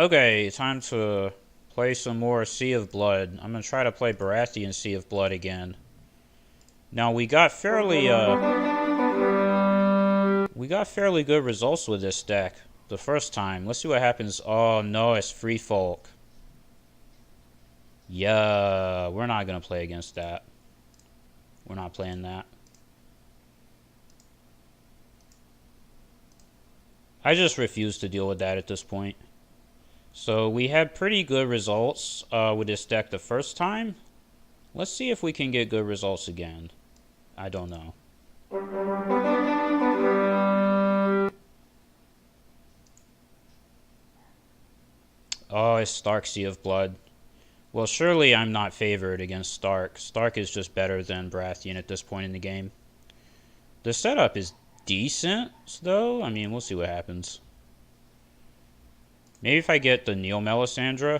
Okay, time to play some more Sea of Blood. I'm gonna try to play Baratheon Sea of Blood again. Now we got fairly good results with this deck the first time. Let's see what happens. Oh no, it's Free Folk. Yeah, we're not gonna play against that. We're not playing that. I just refuse to deal with that at this point. So we had pretty good results with this deck the first time. Let's see if we can get good results again. I don't know. Oh, it's Stark Sea of Blood. Well, surely I'm not favored against Stark. Stark is just better than Baratheon at this point in the game. The setup is decent, though. I mean, we'll see what happens. Maybe if I get the Neil Melisandre,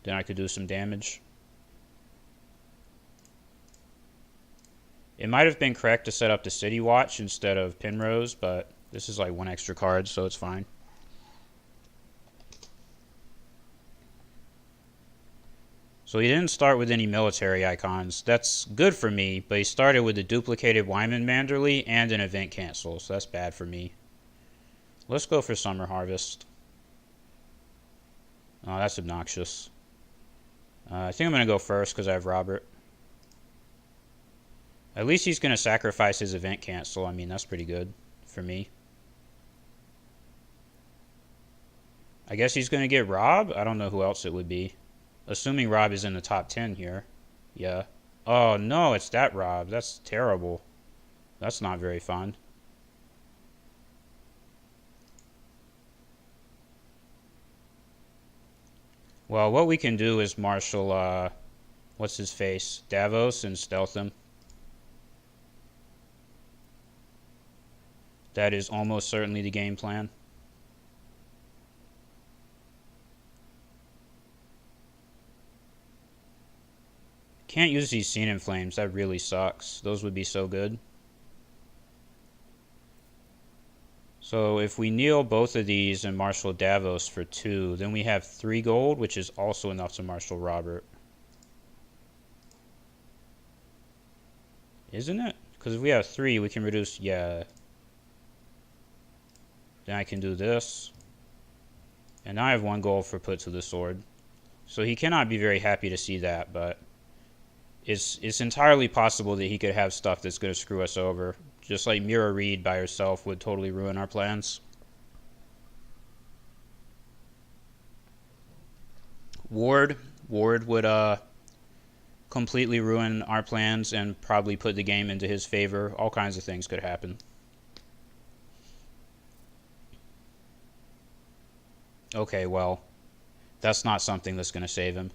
then I could do some damage. It might have been correct to set up the City Watch instead of Penrose, but this is like one extra card, so it's fine. So he didn't start with any military icons. That's good for me, but he started with the duplicated Wyman Manderley and an event cancel, so that's bad for me. Let's go for Summer Harvest. Oh, that's obnoxious. I think I'm going to go first because I have Robert. At least he's going to sacrifice his event cancel. I mean, that's pretty good for me. I guess he's going to get Rob. I don't know who else it would be. Assuming Rob is in the top 10 here. Yeah. Oh, no, it's that Rob. That's terrible. That's not very fun. Well, what we can do is marshal, what's his face? Davos and stealth him. That is almost certainly the game plan. Can't use these Scene in Flames. That really sucks. Those would be so good. So if we kneel both of these and marshal Davos for 2, then we have 3 gold, which is also enough to marshal Robert. Isn't it? Because if we have 3, we can reduce... Yeah. Then I can do this. And now I have 1 gold for put to the sword. So he cannot be very happy to see that, but... It's entirely possible that he could have stuff that's going to screw us over. Just like Mira Reed by herself would totally ruin our plans. Ward would completely ruin our plans and probably put the game into his favor. All kinds of things could happen. Okay, well, that's not something that's going to save him.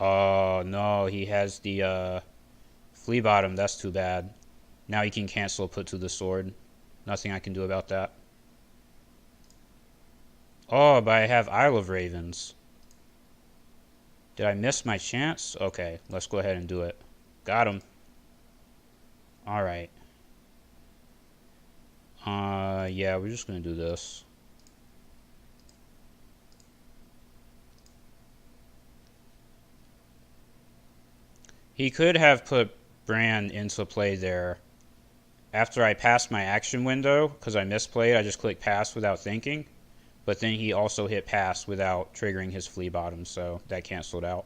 Oh, no, he has the flea bottom. That's too bad. Now he can cancel put to the sword. Nothing I can do about that. Oh, but I have Isle of Ravens. Did I miss my chance? Okay, let's go ahead and do it. Got him. Alright. Yeah, we're just gonna do this. He could have put Bran into play there after I passed my action window, because I misplayed. I just clicked pass without thinking. But then he also hit pass without triggering his flea bottom, so that canceled out.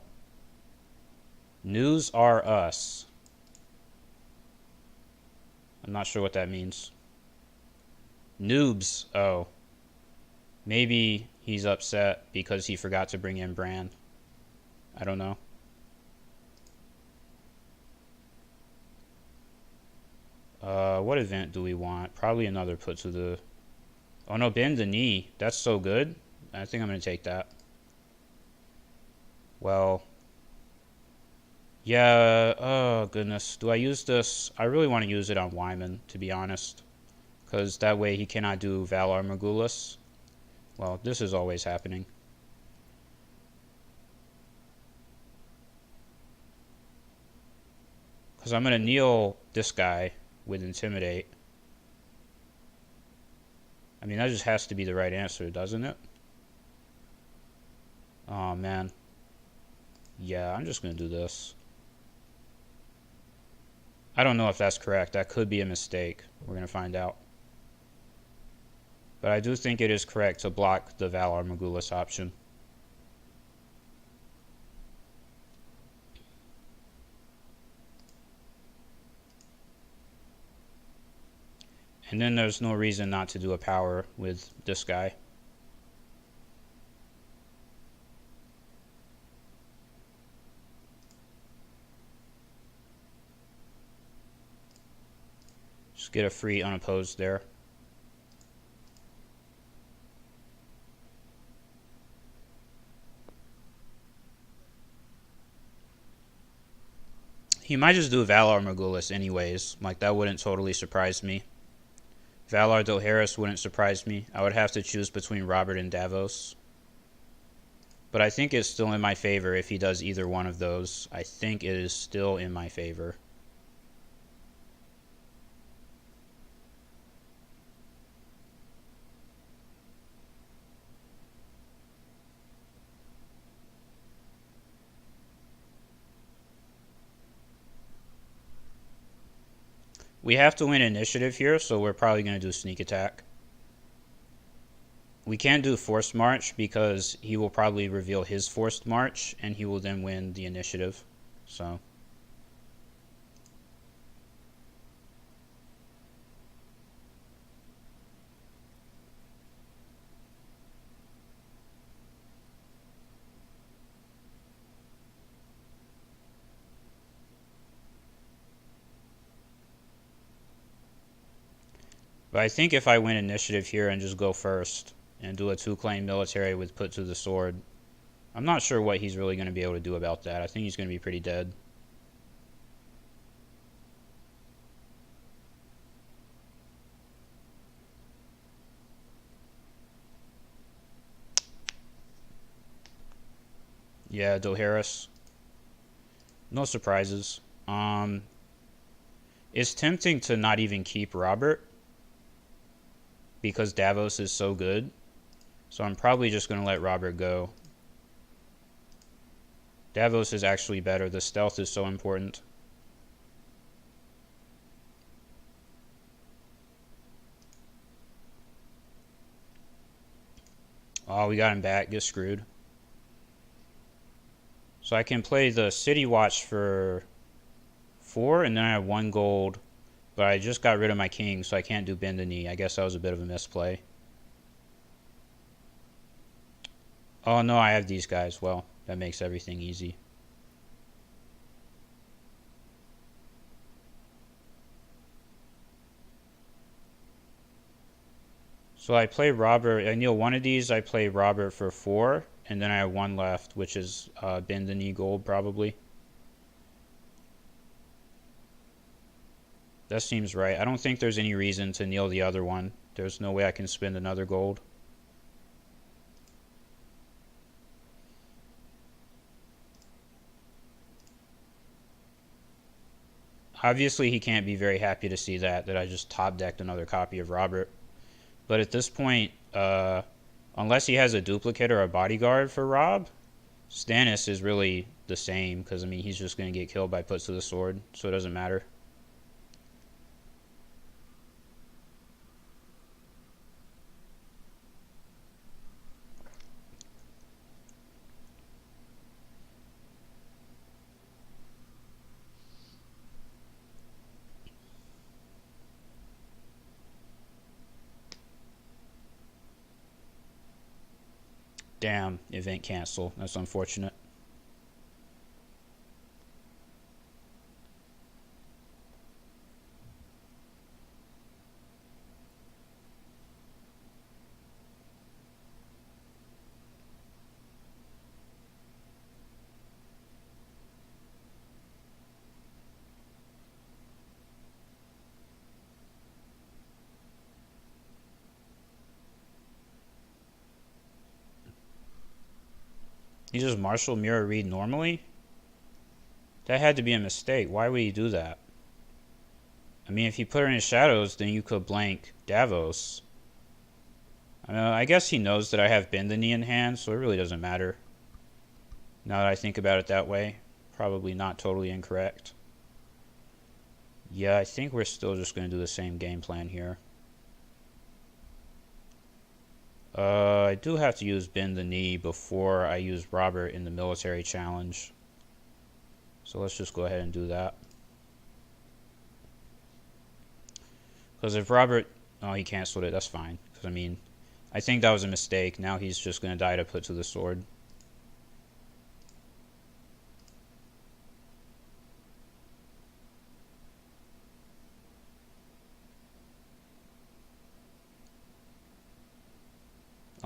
News are us. I'm not sure what that means. Noobs. Oh. Maybe he's upset because he forgot to bring in Bran. I don't know. What event do we want? Probably another put to the... Oh no, bend the knee. That's so good. I think I'm going to take that. Well... Yeah, oh goodness. Do I use this? I really want to use it on Wyman, to be honest. Because that way he cannot do Valar Morghulis. Well, this is always happening. Because I'm going to kneel this guy with Intimidate. I mean, that just has to be the right answer, doesn't it? Oh, man. Yeah, I'm just going to do this. I don't know if that's correct. That could be a mistake. We're going to find out. But I do think it is correct to block the Valar Morghulis option. And then there's no reason not to do a power with this guy. Just get a free unopposed there. He might just do Valar Morghulis anyways. Like, that wouldn't totally surprise me. Valar Dohaeris wouldn't surprise me. I would have to choose between Robert and Davos. But I think it's still in my favor if he does either one of those. I think it is still in my favor. We have to win initiative here, so we're probably going to do sneak attack. We can't do forced march because he will probably reveal his forced march, and he will then win the initiative. So... But I think if I win initiative here and just go first and do a 2-claim military with put to the sword, I'm not sure what he's really going to be able to do about that. I think he's going to be pretty dead. Yeah, Dohaeris. No surprises. It's tempting to not even keep Robert because Davos is so good. So I'm probably just going to let Robert go. Davos is actually better. The stealth is so important. Oh, we got him back. Get screwed. So I can play the City Watch for 4, and then I have 1 gold. But I just got rid of my king, so I can't do Bend the Knee. I guess that was a bit of a misplay. Oh, no, I have these guys. Well, that makes everything easy. So I play Robert. I kneel one of these. I play Robert for 4, and then I have 1 left, which is Bend the Knee gold, probably. That seems right. I don't think there's any reason to kneel the other one. There's no way I can spend another gold. Obviously, he can't be very happy to see that I just top-decked another copy of Robert. But at this point, unless he has a duplicate or a bodyguard for Rob, Stannis is really the same, because, I mean, he's just going to get killed by puts to the sword, so it doesn't matter. Damn, event cancel. That's unfortunate. You just Marshall Mirror Read normally? That had to be a mistake. Why would he do that? I mean, if you put her in shadows, then you could blank Davos. I guess he knows that I have Bend the Knee in hand, so it really doesn't matter. Now that I think about it that way, probably not totally incorrect. Yeah, I think we're still just going to do the same game plan here. I do have to use Bend the Knee before I use Robert in the military challenge. So let's just go ahead and do that. Because if Robert... Oh, he canceled it. That's fine. Because, I mean, I think that was a mistake. Now he's just going to die to put to the sword.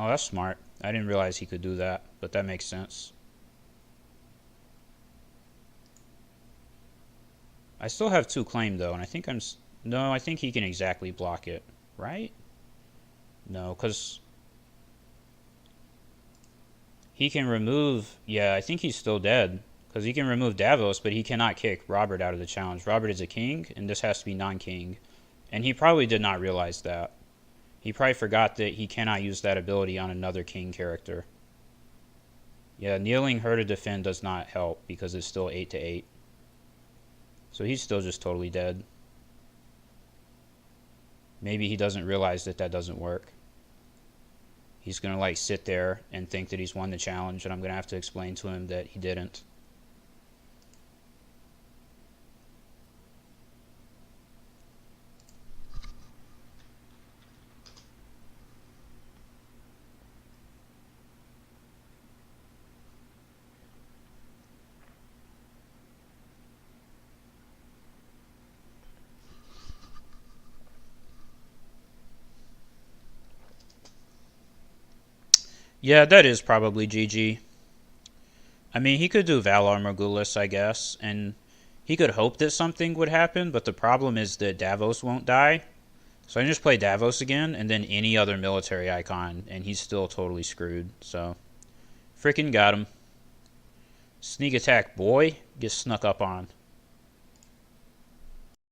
Oh, that's smart. I didn't realize he could do that, but that makes sense. I still have 2 claim, though, and I think I'm... No, I think he can exactly block it, right? No, because... He can remove... Yeah, I think he's still dead. Because he can remove Davos, but he cannot kick Robert out of the challenge. Robert is a king, and this has to be non-king. And he probably did not realize that. He probably forgot that he cannot use that ability on another king character. Yeah, kneeling her to defend does not help because it's still 8-8. So he's still just totally dead. Maybe he doesn't realize that that doesn't work. He's going to like sit there and think that he's won the challenge, and I'm going to have to explain to him that he didn't. Yeah, that is probably GG. I mean, he could do Valar Morghulis, I guess, and he could hope that something would happen, but the problem is that Davos won't die. So I can just play Davos again, and then any other military icon, and he's still totally screwed. So, freaking got him. Sneak attack, boy. Get snuck up on.